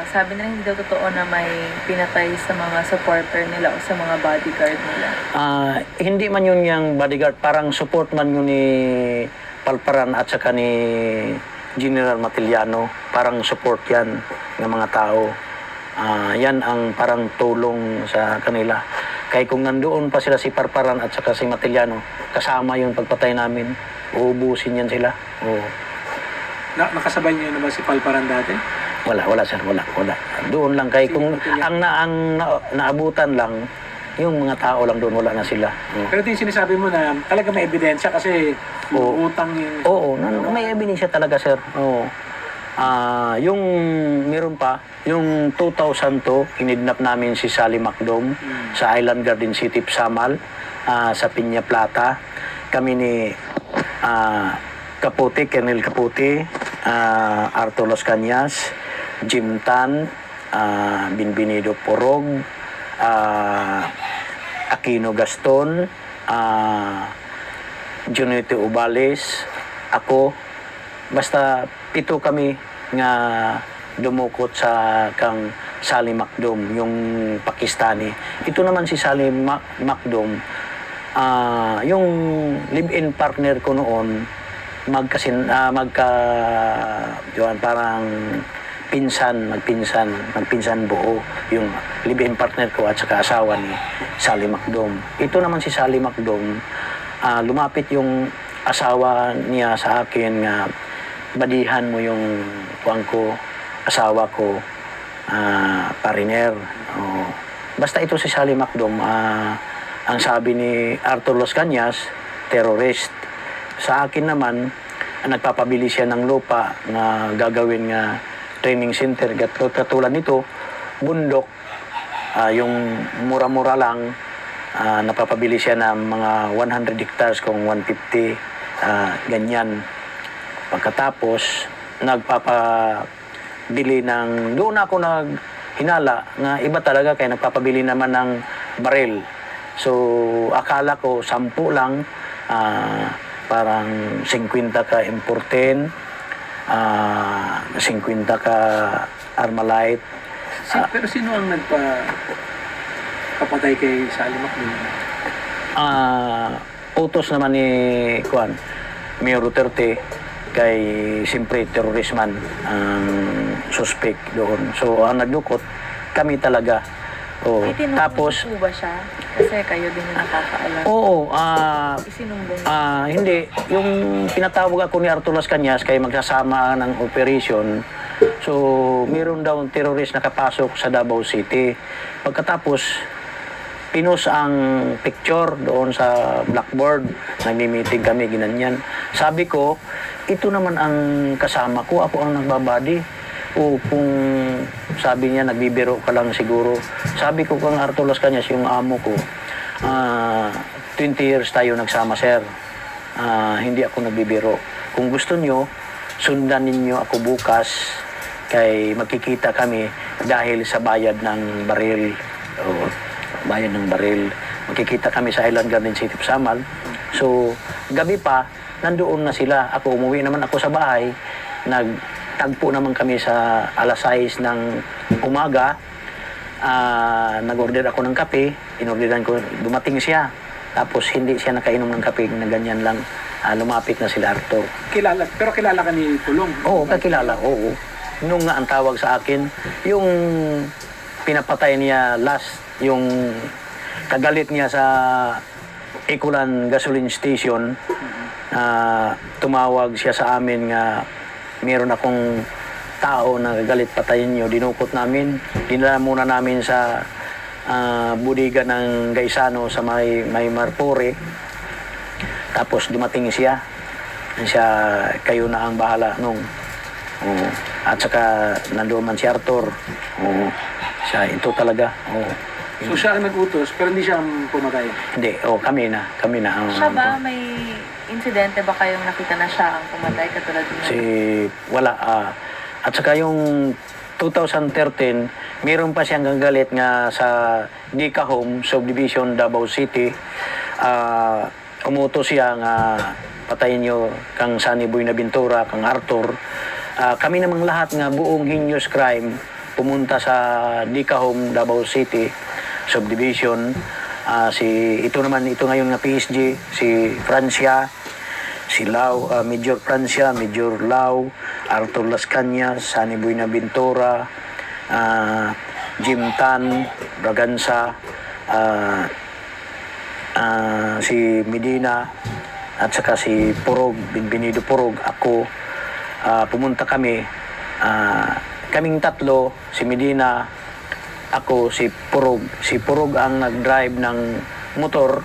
sabi nila hindi daw totoo na may pinatay sa mga supporter nila o sa mga bodyguard nila. Hindi man yun yung bodyguard, parang support man yun ni Palparan at saka ni General Matiliano. Parang support yan ng mga tao. Yan ang parang tulong sa kanila. Kaya kung nandoon pa sila si Parparan at saka si Matiliano, kasama yung pagpatay namin, uubusin yan sila. Oo. Nakasabay niyo na ba si Palparan dati? Wala sir, wala. Doon lang kay kung ang naabutan lang yung mga tao lang doon, wala na sila. Pero ito yung sinasabi mo na talaga may ebidensya kasi utang yung... Oo, may ebidensya talaga sir. Oo. Yung meron pa, yung 2002, kinidnap namin si Sally Macdom sa Island Garden City, Samal, sa Piña Plata. Kami ni Capote, Colonel Capote, Arthur Los Cañas, Jim Tan, Binbinido Porog, Aquino Gaston, Junito Ubales, ako, basta 7 kami nga dumukot sa kang Sally Macdom, yung Pakistani. Ito naman si Sally Macdom, yung live-in partner ko noon, parang magpinsan buo yung live-in partner ko at saka asawa ni Sally Macdom. Ito naman si Sally Macdom, lumapit yung asawa niya sa akin nga badihan mo yung asawa ko, pariner. Basta ito si Sally Macdom, ang sabi ni Arthur Los Cañas, terrorist. Sa akin naman, nagpapabili siya ng lupa na gagawin nga training center. Katulad nito, bundok, yung mura-mura lang, napapabili siya ng mga 100 hectares kung 150, ganyan. Pagkatapos, nagpapabili ng, doon ako naghinala na iba talaga kaya nagpapabili naman ng baril. So, akala ko 10 lang, parang 50 ka M14, 50 ka Armalite. Pero sino ang papatay kay Sally Maclin? Utos naman ni Mayor Duterte kay siyempre terrorisman ang suspect doon. So ang nagdukot kami talaga. May tinulungan Tapos po ba siya? Kasi kayo din yung nakakaalam. oo, Isinumbong hindi. Yung pinatawag ako ni Arthur Las Cañas kay magsasama ng operation. So, meron daw terrorist nakapasok sa Davao City. Pagkatapos, pinos ang picture doon sa blackboard. Nagmi-meeting kami, ginanyan. Sabi ko, ito naman ang kasama ko. Ako ang nagbabadi. O kung sabi niya, nagbibiro ka lang siguro. Sabi ko kang Arthur Las Cañas, yung amo ko, 20 years tayo nagsama, sir. Hindi ako nagbibiro. Kung gusto nyo, sundan ninyo ako bukas kay magkikita kami dahil sa bayad ng baril. Bayad ng baril. Magkikita kami sa Island Garden City of Samal. So, gabi pa, nandoon na sila. Ako, umuwi naman ako sa bahay. Nagtagpo naman kami sa alas 6 ng umaga. Nag-order ako ng kape. Inorderan ko, dumating siya. Tapos, hindi siya nakainom ng kape na ganyan lang. Lumapit na sila Arthur. Pero kilala ka ni Pulong? Oo, kakilala. Oo. Nung nga ang tawag sa akin, yung pinapatay niya last, yung kagalit niya sa Ikulan Gasoline Station, tumawag siya sa amin nga meron akong tao na galit patayin niyo. Dinukot namin, dinala muna namin sa budiga ng Gaisano sa may Marpore. Tapos dumating siya, kayo na ang bahala nung. At saka nandoon man si Arthur. Siya, ito talaga. So siya ang nag-utos, pero hindi siya ang pumatay? Hindi, kami na. Siya ba, may insidente ba kayong nakita na siya ang pumatay katulad niya? Wala. At saka yung 2013, mayroon pa siyang gagalit nga sa Dika Home, Subdivision, Davao City. Umutos siya nga patayin niyo kang Sunny Boy Nabintura, kang Arthur. Kami namang lahat nga buong heinous crime pumunta sa Dika Home, Davao City Subdivision. Ito ngayon nga PSG, si Francia, si Lau, Major Francia, Major Lau, Arthur Las Cañas, Sunny Boy Nabintura, Jim Tan, Braganza, si Medina, at saka si Purog, Bienvenido Purog, ako. Pumunta kami, kaming tatlo, si Medina, ako, si Purog. Si Purog ang nag-drive ng motor,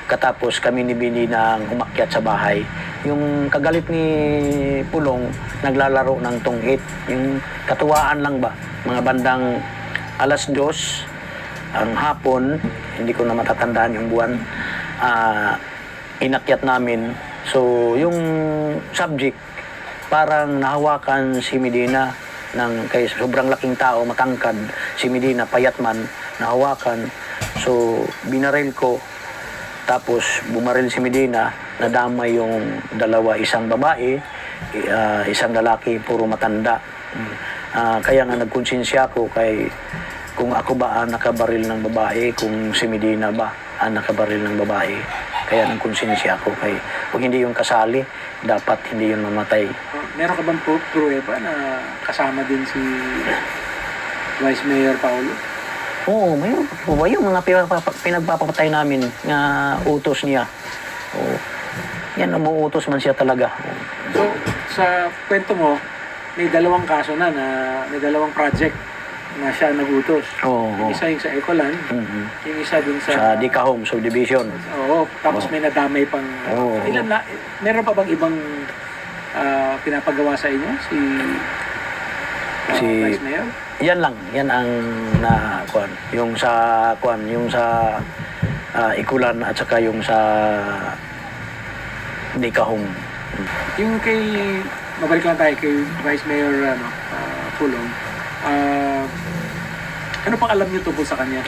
katapos kami ni Medina ang umakyat sa bahay. Yung kagalit ni Pulong, naglalaro ng tunghit. Yung katuwaan lang ba, mga bandang alas 2, ang hapon, hindi ko na matatandaan yung buwan, inakyat namin. So, yung subject, parang nahawakan si Medina kay sobrang laking tao, matangkad. Si Medina, payat man, nahawakan. So, binaril ko. Tapos, bumaril si Medina, nadamay yung dalawa, isang babae, isang lalaki, puro matanda. Kaya nga nagkonsensya ako kung ako ba ang nakabaril ng babae, kung si Medina ba ang nakabaril ng babae. Kaya nagkonsensya ako kung hindi yung kasali, dapat hindi yung mamatay. Meron ka bang pruweba na kasama din si Vice Mayor Paulo? Oo, mayroon po ba yung mga pinagpapatay namin na utos niya. Yan, umuutos man siya talaga. So, sa kwento mo, may dalawang kaso na may dalawang project na siya nagutos. Yung isa yung sa Ecoland, yung isa dun Sa Dika Home Subdivision. Oo, tapos may nadamay pang... Oo. Meron pa bang ibang pinapagawa sa inyo? Si Vice Mayor? Yan lang, yan ang yung sa Ikulan at saka yung sa Dika Home. Yung mabalik lang tayo kay Vice Mayor Pulong. Ano pang alam niyo tungkol sa kanya?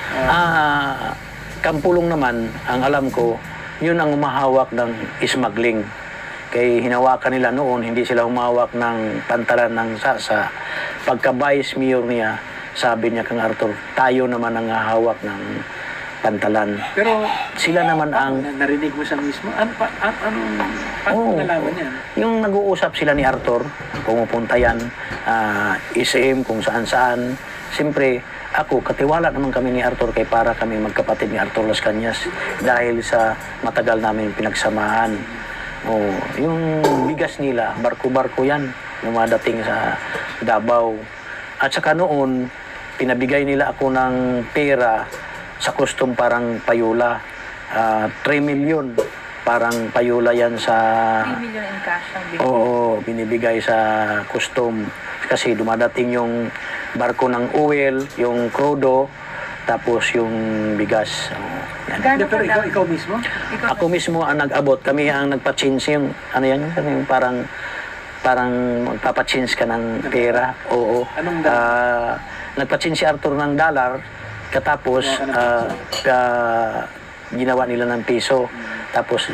Kampulong naman, ang alam ko, yun ang umahawak ng smuggling. Kay hinawakan nila noon, hindi sila humawak ng pantalan ng sasa. Pagka vice mayor niya, sabi niya kang Arthur, tayo naman ang hawak ng pantalan. Pero Sila naman ang narinig mo siya mismo? Paano Oo. nalaman yan? yung nag-uusap sila ni Arthur, pumupunta yan, SM, kung saan-saan. Siyempre, ako, katiwala naman kami ni Arthur kay para kami magkapatid ni Arthur Las Cañas dahil sa matagal namin pinagsamahan. Yung bigas nila, barko-barko yan, lumadating sa Davao. At saka noon, pinabigay nila ako ng pera sa custom parang payula. 3 million, parang payula yan sa... 3 million in cash ang binigay. Oo, binibigay sa custom. Kasi dumadating yung barko ng oil, yung crudo, tapos yung bigas. Yan. Gaano Pero kadami? ikaw mismo? Ikaw Ako mismo ang nag-abot. Kami ang nagpa-change yung, ano yan, yung parang magpapa-change ka ng pera. Oo. Anong Nagpa-change si Arthur ng dollar, katapos ginawa nila ng piso. Tapos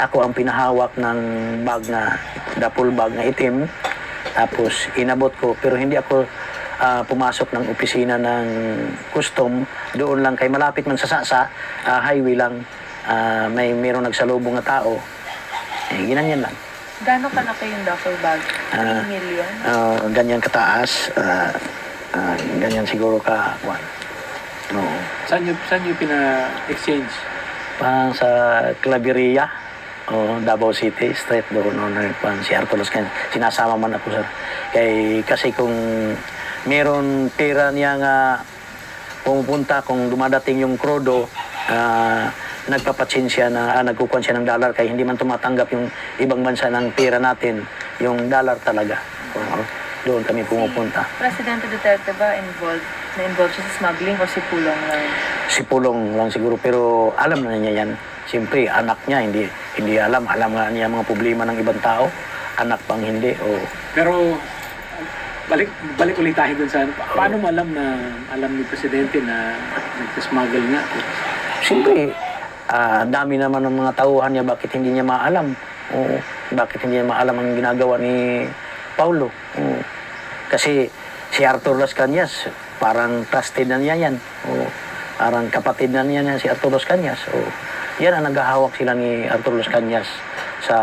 ako ang pinahawak ng bag na, duffel bag na itim. Tapos inabot ko, pero hindi ako pumasok ng opisina ng custom. Doon lang kay malapit man sa highway lang, mayroong nagsalubong na tao. Ginanyan lang. Gaano kalaki yung duffel bag? 3 million? Ganyan kataas. Ganyan siguro ka. Oo. Saan nyo pina-exchange? Parang sa Claveria, Davao City, straight doon, si Arthur Las Cañas. Sinasama man ako, sir. Kasi kung meron pera niya nga pumupunta, kung dumadating yung crudo, nagpapachin siya nagkukuhan siya ng dollar, kaya hindi man tumatanggap yung ibang bansa ng pera natin, yung dollar talaga. Doon kami pumupunta. Presidente Duterte ba na-involved siya sa smuggling o si Pulong lang? Si Pulong lang siguro, pero alam na niya yan. Siyempre, anak niya, hindi alam. Alam nga niya mga problema ng ibang tao. Anak pang hindi. Pero balik ulit tayo dun sa paano mo alam ni Presidente na nag-smuggle nga? Siyempre, dami naman ng mga tauhan niya, bakit hindi niya maalam? Bakit hindi niya maalam ang ginagawa ni Paulo? Kasi si Arthur Las Cañas, parang trusted na niya yan. Parang kapatid na niya si Arthur Las Cañas. Yan ang naghahawak sila ni Arthur Las Cañas sa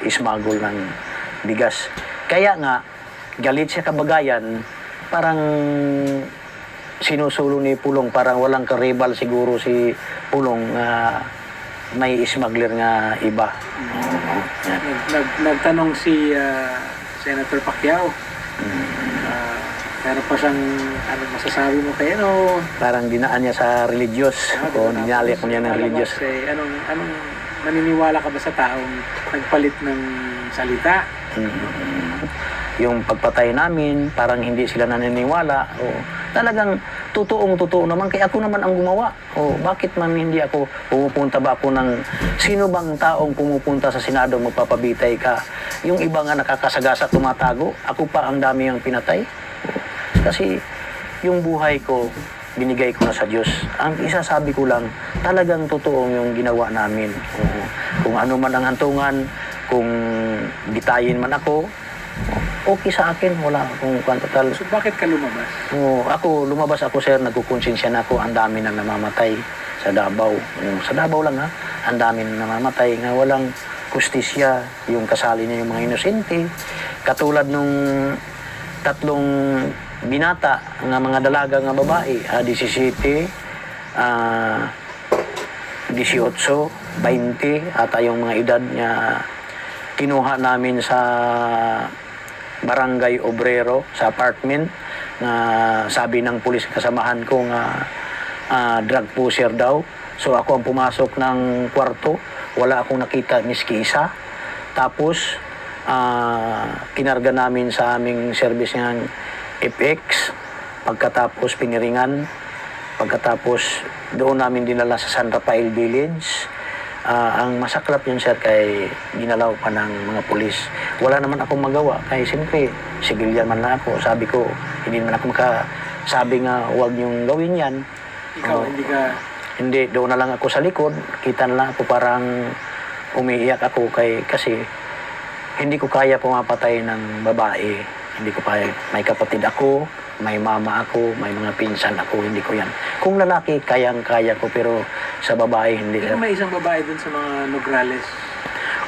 smuggle ng bigas. Kaya nga, galit siya kabagayan, parang sinusulo ni Pulong, parang walang karibal siguro si Pulong na may smuggler nga iba. Nagtanong si Senator Pacquiao. Meron pa siyang masasabi mo kay Parang dinaan niya sa religious. Dinali ko niya ng religious. Anong naniniwala ka ba sa taong nagpalit ng salita? Yung pagpatay namin, parang hindi sila naniniwala. Talagang totoo naman. Kaya ako naman ang gumawa. Bakit man hindi ako pumupunta ba ako ng... Sino bang taong pumupunta sa Senado magpapabitay ka? Yung iba nga nakakasagasa tumatago. Ako pa ang dami ang pinatay. Kasi yung buhay ko, binigay ko na sa Diyos. Ang isasabi ko lang, talagang totoo yung ginawa namin. Kung ano man ang hantungan, kung bitayin man ako, okay sa akin, wala akong total. So bakit ka lumabas? Lumabas ako, sir, nagkukonsensya na ako, ang dami na namamatay sa Davao. Sa Davao lang, ang dami na namamatay, nga walang kustisya, yung kasali niya yung mga inosente. Katulad nung 3 binata, nga mga dalaga nga babae, 17, 18, 20, at yung mga edad niya, kinuha namin sa Barangay Obrero, sa apartment, na sabi ng pulis kasamahan ko nga drug pusher daw. So ako ang pumasok ng kwarto, wala akong nakita miski isa. Tapos kinarga namin sa aming service ng FX, pagkatapos piniringan, pagkatapos doon namin dinala sa San Rafael Village. Ang masaklap yun, sir, kay ginalaw pa ng mga pulis. Wala naman akong magawa, kaya siyempre civilian man na ako. Sabi ko, hindi naman ako makasabi nga huwag niyong gawin yan. Ikaw, hindi ka... Hindi, doon na lang ako sa likod, kita na lang ako, parang umiiyak ako kasi hindi ko kaya pumapatay ng babae. Hindi ko payag. May kapatid ako, may mama ako, may mga pinsan ako, hindi ko yan. Kung lalaki, kayang-kaya ko, pero sa babae, hindi, Hindi sir. may isang babae dun sa mga Nograles.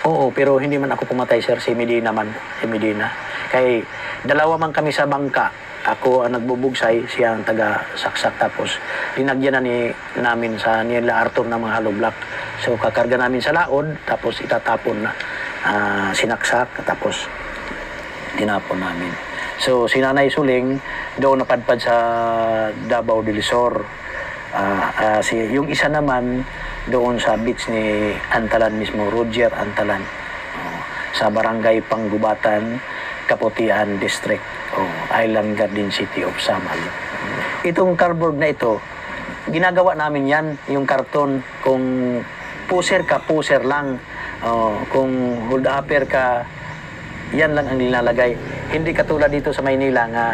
Oo, pero hindi man ako pumatay, sir. Si Medina man. Si Medina. Kaya dalawa man kami sa bangka. Ako ang nagbubugsay, siya ang taga-saksak. Tapos linagyan na namin sa nila Arthur ng mga hollow block. So kakarga namin sa laod, tapos itatapon na sinaksak, tapos tinapon namin. So si Nanay Suling doon napadpad sa Davao del Sur. Yung isa naman doon sa beach ni Antalan mismo, Roger Antalan. Sa barangay Panggubatan, Kaputian District, Island Garden City of Samal. Itong cardboard na ito, ginagawa namin yan, yung karton, kung puser ka, puser lang. Kung hold upper ka, yan lang ang nilalagay. Hindi katulad dito sa Maynila nga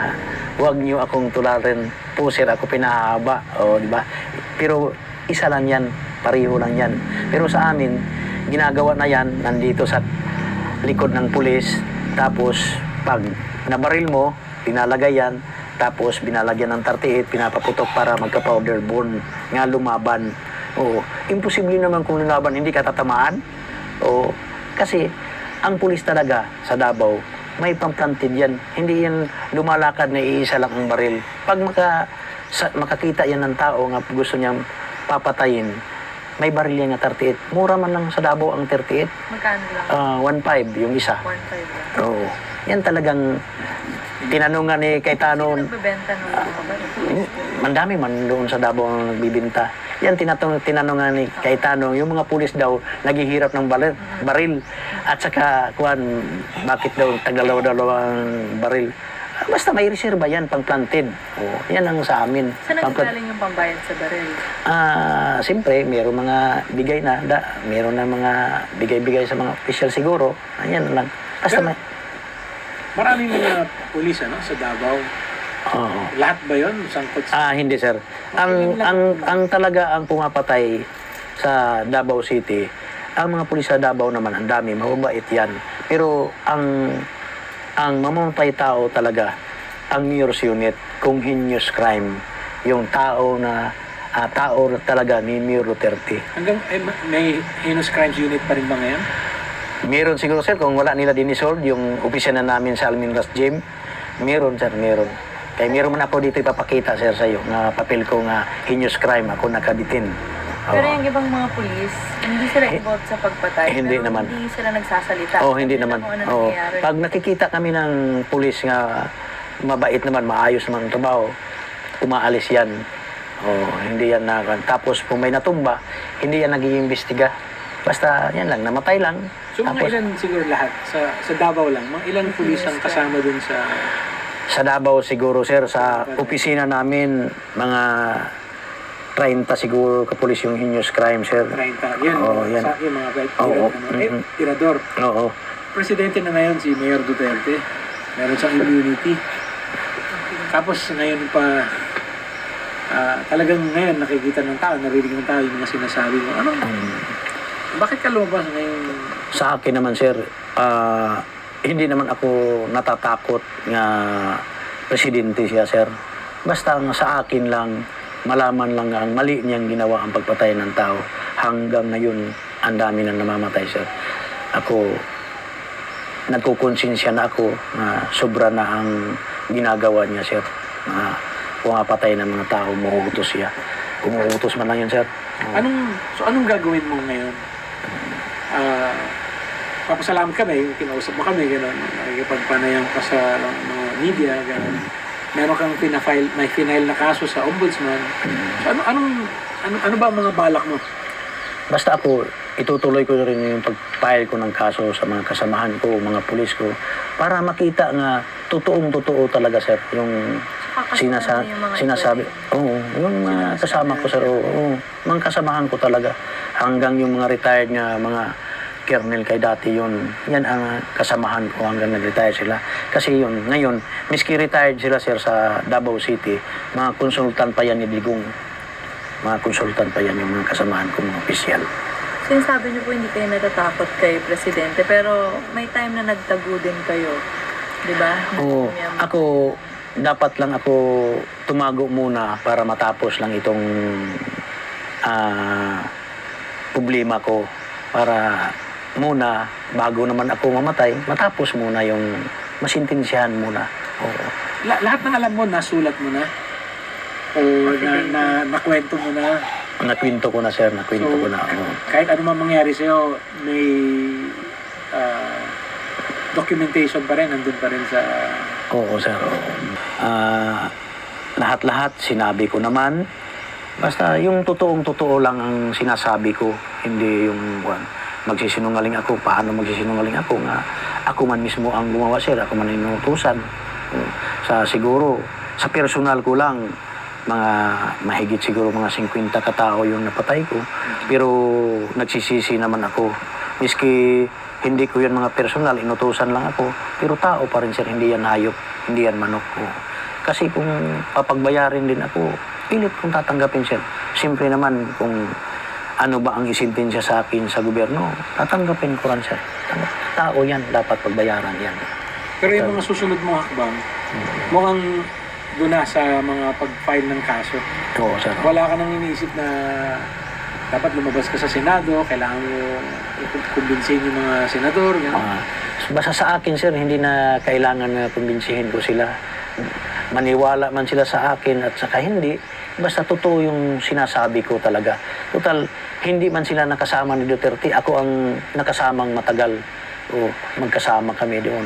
huwag niyo akong tularin, puser ako pinahaba, di ba? Pero isa lang yan, pareho lang yan. Pero sa amin, ginagawa na yan nandito sa likod ng pulis, tapos pag nabaril mo, pinalagay yan, tapos binalagyan ng 38, pinapaputok para magka-powder burn, nga lumaban. Oo, imposible naman kung lumaban, hindi ka tatamaan. Oo, kasi ang pulis talaga sa Davao, may pamplanted yan. Hindi yan lumalakad na iisa lang ang baril. Pag makakita yan ng tao nga gusto niyang papatayin, may baril yan na 38. Mura man lang sa Davao ang 38. Magkano lang? 1.5 yung isa. 1.5 lang. Oo. Yan talagang tinanungan ni Cayetano. Sino nagbebenta ng mga baril? Mandami man doon sa Davao ang nagbibinta. Yan tinanungan ni Cayetano, yung mga pulis daw naghihirap ng baril. At saka, bakit daw tagdalaw-dalawang baril? Basta may reserva yan, pang-planted. Yan ang sa amin. Saan nagagaling yung pambayad sa baril? Siyempre, mayroong mga bigay na, mayroon na mga bigay-bigay sa mga official siguro. Ayan lang. Basta may... Maraming mga pulis sa Davao. Oo. Lahat ba yun? Sangkot sa... Hindi sir. Ang talaga ang pumapatay sa Davao City, ang mga pulis sa Davao naman, ang dami, mababait yan. Pero ang mamamatay tao talaga, ang Mayor's Unit, kung heinous crime, yung tao talaga ni Mayor Duterte. Hanggang may heinous crimes unit pa rin ba ngayon? Meron siguro sir, kung wala nila dinisolve, yung opisya na namin sa Alminras Gym, meron sir, meron. Kaya meron man ako dito ipapakita sir sa iyo, na papel ko nga heinous crime, ako nakabitin. Pero yung ibang mga pulis, hindi sila involved sa pagpatay. Hindi pero naman. Hindi sila nagsasalita. Hindi Sila naman. kung ano nangyayari. Pag nakikita kami ng pulis nga mabait naman, maayos naman ang trabaho, umaalis yan. Hindi yan tapos kung may natumba, hindi yan nag-iimbestiga. Basta yan lang, namatay lang. So mga ilan siguro lahat? Sa Davao lang? Mga ilang pulis ang kasama dun sa... Sa Davao siguro sir, sa opisina namin, mga 30 siguro kapulis yung heinous crime sir. 30. Yan, yan. Yung mga tirador. Oo. Presidente na ngayon si Mayor Duterte. Meron siyang immunity. Tapos ngayon pa, talagang ngayon nakikita ng tao, narinig ng tao yung mga sinasabi mo. Bakit ka lumabas ngayon? Sa akin naman sir, hindi naman ako natatakot nga presidente siya sir. Basta ang sa akin lang, malaman lang ang mali niyang ginawa ang pagpatay ng tao. Hanggang ngayon, ang dami nang namamatay sir. Ako, nagkukonsensya na ako na sobra na ang ginagawa niya sir. Pumapatay ng mga tao, umuutos siya. Umuutos man lang yun sir. Anong gagawin mo ngayon? Papasalamat kami, kinausap mo kami, gano'n. Nakikipagpanayang ka sa mga media, gano'n. Meron kang may final na kaso sa ombudsman. So, ano ba ang mga balak mo? Basta ako, itutuloy ko rin yung pag-file ko ng kaso sa mga kasamahan ko, mga pulis ko, para makita nga totoong-totoo talaga sir, yung sinasabi. Oo, yung mga kasama ko sir, mga kasamahan ko talaga. Hanggang yung mga retired nga mga kernel kay dati yun, yan ang kasamahan ko hanggang nag-retire sila. Kasi yun, ngayon, miski retired sila sir sa Davao City, mga konsultan pa yan ni Digong. Mga konsultan pa yan yung mga kasamahan ko, mga opisyal. Sinasabi niyo po hindi kayo natatakot kay Presidente, pero may time na nagtago din kayo. di ba? Oo, ako, dapat lang ako tumago muna para matapos lang itong problema ko. Para muna, bago naman ako mamatay, matapos muna yung masintensyahan muna. Oo. Lahat ng alam mo, nasulat mo na? O nakwento mo na? Nakwento ko na, sir. Nakwento ko na. Oo. Kahit ano man mangyari sa'yo, may documentation pa rin, nandun pa rin sa... Oo, sir. Lahat-lahat sinabi ko naman. Basta yung totoong-totoo lang ang sinasabi ko. Hindi yung magsisinungaling ako. Paano magsisinungaling ako? Nga ako man mismo ang gumawa, sir. Ako man inutusan. Siguro, sa personal ko lang, mga mahigit siguro mga 50 katao yung napatay ko. Pero nagsisisi naman ako. Miski hindi ko yan mga personal, inutusan lang ako. Pero tao pa rin, sir. Hindi yan hayop, hindi yan manok ko. Kasi kung papagbayarin din ako, pilit kong tatanggapin, sir. Siyempre naman kung ano ba ang isintensya sa akin sa gobyerno, tatanggapin ko rin, sir. Tao yan, dapat pagbayaran yan. Pero yung mga susunod mong hakbang, mukhang doon na sa mga pag-file ng kaso. Oo, sir. Wala ka nang iniisip na dapat lumabas ka sa Senado, kailangan mo kumbinsihin yung mga senador. Basta sa akin, sir, hindi na kailangan na kumbinsihin ko sila. Maniwala man sila sa akin at saka hindi, basta totoo yung sinasabi ko talaga. Total, hindi man sila nakasama ni Duterte, ako ang nakasamang matagal. O, magkasama kami doon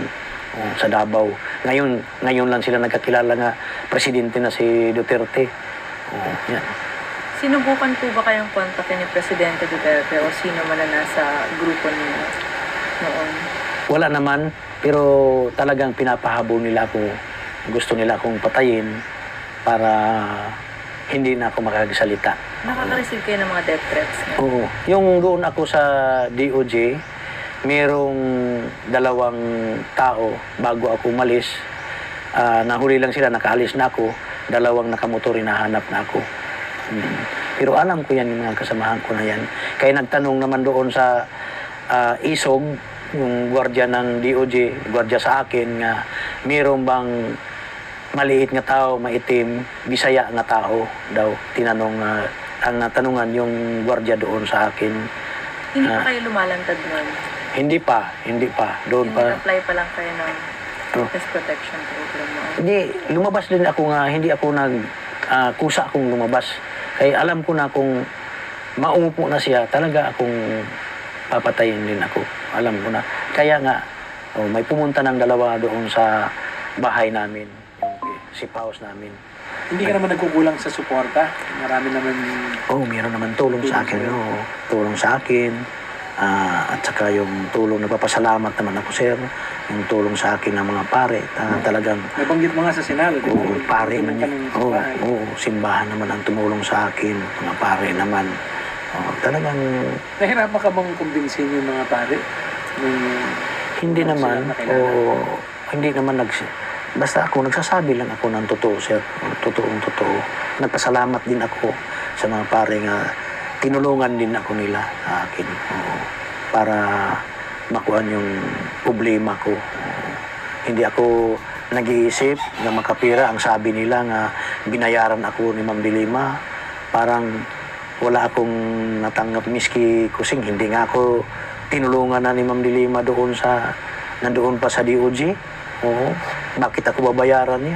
sa Davao. Ngayon lang sila nagkakilala nga presidente na si Duterte. Yan. Sinubukan po ba kayang kontakin ni Presidente Duterte o sino man na nasa grupo niyo noon? Wala naman, pero talagang pinapahabol nila ako. Gusto nila akong patayin para hindi na ako makagsalita. Nakaka-receive kayo ng mga death threats? Oo. Yung doon ako sa DOJ, merong 2 tao bago ako umalis. Nahuli lang sila, nakaalis na ako. 2 nakamotor, hinahanap na ako. Pero alam ko yan, yung mga kasamahan ko na yan. Kaya nagtanong naman doon sa ISOG, yung gwardiya ng DOJ, gwardiya sa akin, nga mayroon bang maliit nga tao, maitim, bisaya nga tao daw. Tinanong, ang natanungan yung gwardiya doon sa akin. Hindi pa kayo lumalantad nun? Hindi pa. Doon pa. Apply pa lang kayo ng witness protection program mo? Hindi, lumabas din ako nga, hindi ako kusa akong lumabas. Kaya alam ko na kung maumupo na siya, talaga akong papatayin din ako. Alam ko na. Kaya nga, may pumunta ng 2 doon sa bahay namin, yung safe house namin. Hindi ka naman nagkukulang sa suporta? Marami naman... Meron naman tulong sa akin. Tulong sa akin. At saka yung tulong, nagpapasalamat naman ako, sir. Yung tulong sa akin ng mga pare. Talagang... Nabanggit mo nga sa Senado, di ba? Pare man yun. Simbahan naman ang tumulong sa akin. Mga pare naman. Talagang... Nahirapan ka bang kumbinsin yung mga pare? Hindi naman. Hindi naman basta ako, nagsasabi lang ako ng totoo, sir. Totoong-totoo. Nagpasalamat din ako sa mga pare nga tinulungan din ako nila sa akin. Para makuha yung problema ko. Hindi ako nag-iisip na makapira. Ang sabi nila nga binayaran ako ni Ma'am Dilima. Parang wala akong natanggap miski kusing. Hindi nga ako tinulungan na ni Ma'am Dilima nandoon pa sa DOJ. Bakit ako babayaran niya?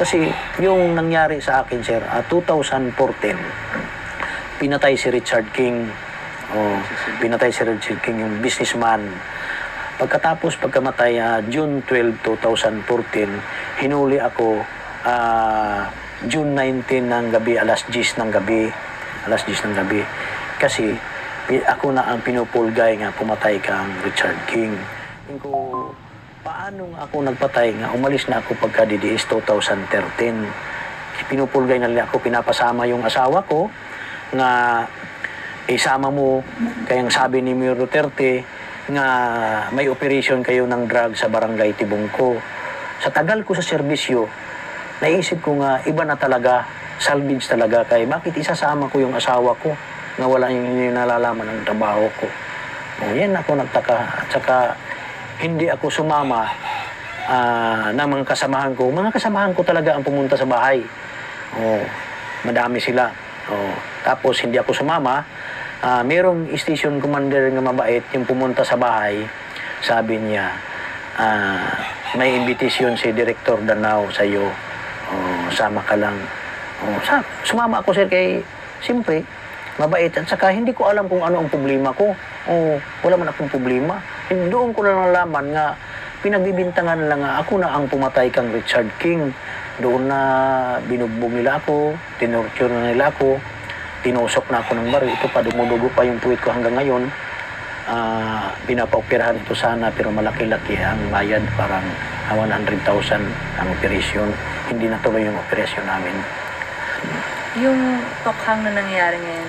Kasi yung nangyari sa akin, sir, 2014, pinatay si Richard King. Pinatay si Richard King, yung businessman. Pagkamatay, June 12, 2014, hinuli ako June 19 ng gabi, alas 10 ng gabi. Kasi ako na ang pinupulgay nga pumatay kang Richard King. Ko, paano ako nagpatay nga umalis na ako pagka DDS 2013. Pinupulgay na nila ako, pinapasama yung asawa ko nga isama mo, kayang sabi ni Mayor Duterte nga may operation kayo ng drug sa barangay Tibungko. Sa tagal ko sa serbisyo, naisip ko nga iba na talaga, salvage talaga, kay bakit isasama ko yung asawa ko nga wala yung nalalaman ng trabaho ko. Yan ako nagtaka. At saka hindi ako sumama ng mga kasamahan ko. Mga kasamahan ko talaga ang pumunta sa bahay. Oh, madami sila. Oh, tapos hindi ako sumama. Merong station commander nga mabait yung pumunta sa bahay. Sabi niya, may invitation si Director Danao sa iyo. Oh, sama ka lang. Oh, sumama ako sir kay siyempre mabait at saka hindi ko alam kung ano ang problema ko. Oh, wala man akong problema. Doon ko na nalaman nga pinagbibintangan lang nga ako na ang pumatay kang Richard King. Doon na binugbog nila ako, tinorture na nila ako, tinusok na ako ng baril. Ito pa, dumudugo pa yung puwit ko hanggang ngayon. Pinapaoperahan ito sana pero malaki-laki ang bayad, parang 100,000 ang operasyon. Hindi natuloy yung operasyon namin. Yung tokhang na nangyayari ngayon?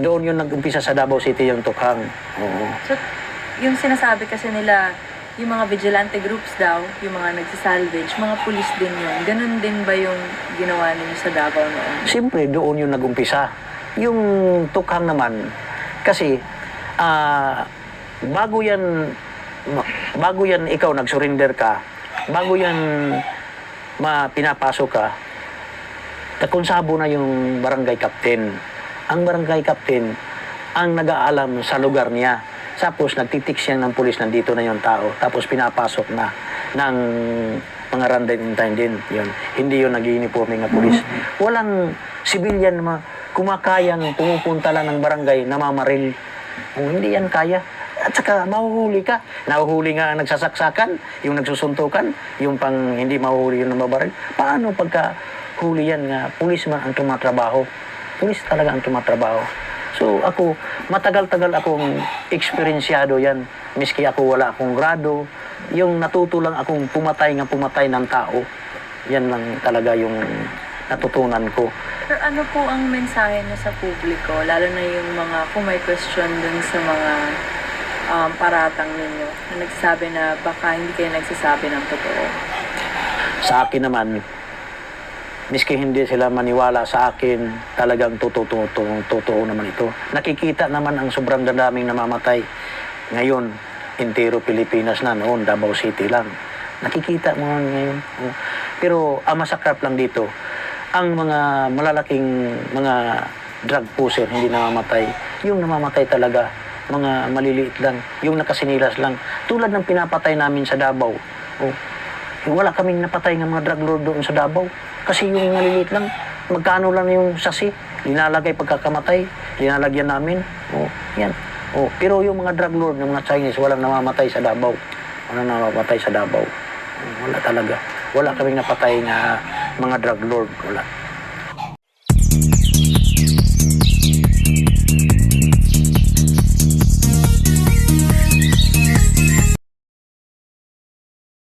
Doon yun nag-umpisa sa Davao City yung tukhang. Oo. So, yung sinasabi kasi nila, yung mga vigilante groups daw, yung mga nagsisalvage, mga pulis din yun. Ganun din ba yung ginawa ninyo sa Davao noon? Siyempre, doon yung nag-umpisa. Yung tukhang naman, kasi bago yan ikaw nag-surrender ka, bago yan pinapasok ka, takonsabo na yung barangay captain. Ang barangay captain ang nag-aalam sa lugar niya. Tapos nagtitik siya ng pulis, nandito na yung tao. Tapos pinapasok na ng mga random din. Yun. Hindi yun nag-uniforme ng pulis. Walang civilian na kumakayang pumupunta lang ng barangay na mamaril. Hindi yan kaya. At saka mahuhuli ka. Nahuhuli nga ang nagsasaksakan, yung nagsusuntukan, yung pang hindi mahuhuli yung nababaril. Paano pagka huli yan nga, pulis man ang tumatrabaho? Pulis talaga ang tumatrabaho. So ako, matagal-tagal akong eksperyensyado yan. Miski ako wala akong grado, yung natuto lang akong pumatay ng tao. Yan lang talaga yung natutunan ko. Pero ano po ang mensahe niyo sa publiko, lalo na yung mga kung may question dun sa mga paratang ninyo na nagsasabi na baka hindi kayo nagsasabi ng totoo? Sa akin naman, miski hindi sila maniwala sa akin, talagang totoo naman ito. Nakikita naman ang sobrang daming namamatay. Ngayon, entero Pilipinas na, noon Davao City lang. Nakikita mo ngayon. Pero ang masakrap lang dito, ang mga malalaking mga drug pusher hindi namamatay. Yung namamatay talaga, mga maliliit lang, yung nakasinilas lang. Tulad ng pinapatay namin sa Davao. Wala kaming napatay ng mga drug lord doon sa Davao. Kasi yung maliliit lang, magkano lang yung sasi, linalagay pagkakamatay, linalagyan namin. Yan. Pero yung mga drug lord ng mga Chinese, walang namamatay sa Davao. Walang namamatay sa Davao. Wala talaga. Wala kaming napatay na mga drug lord. Wala.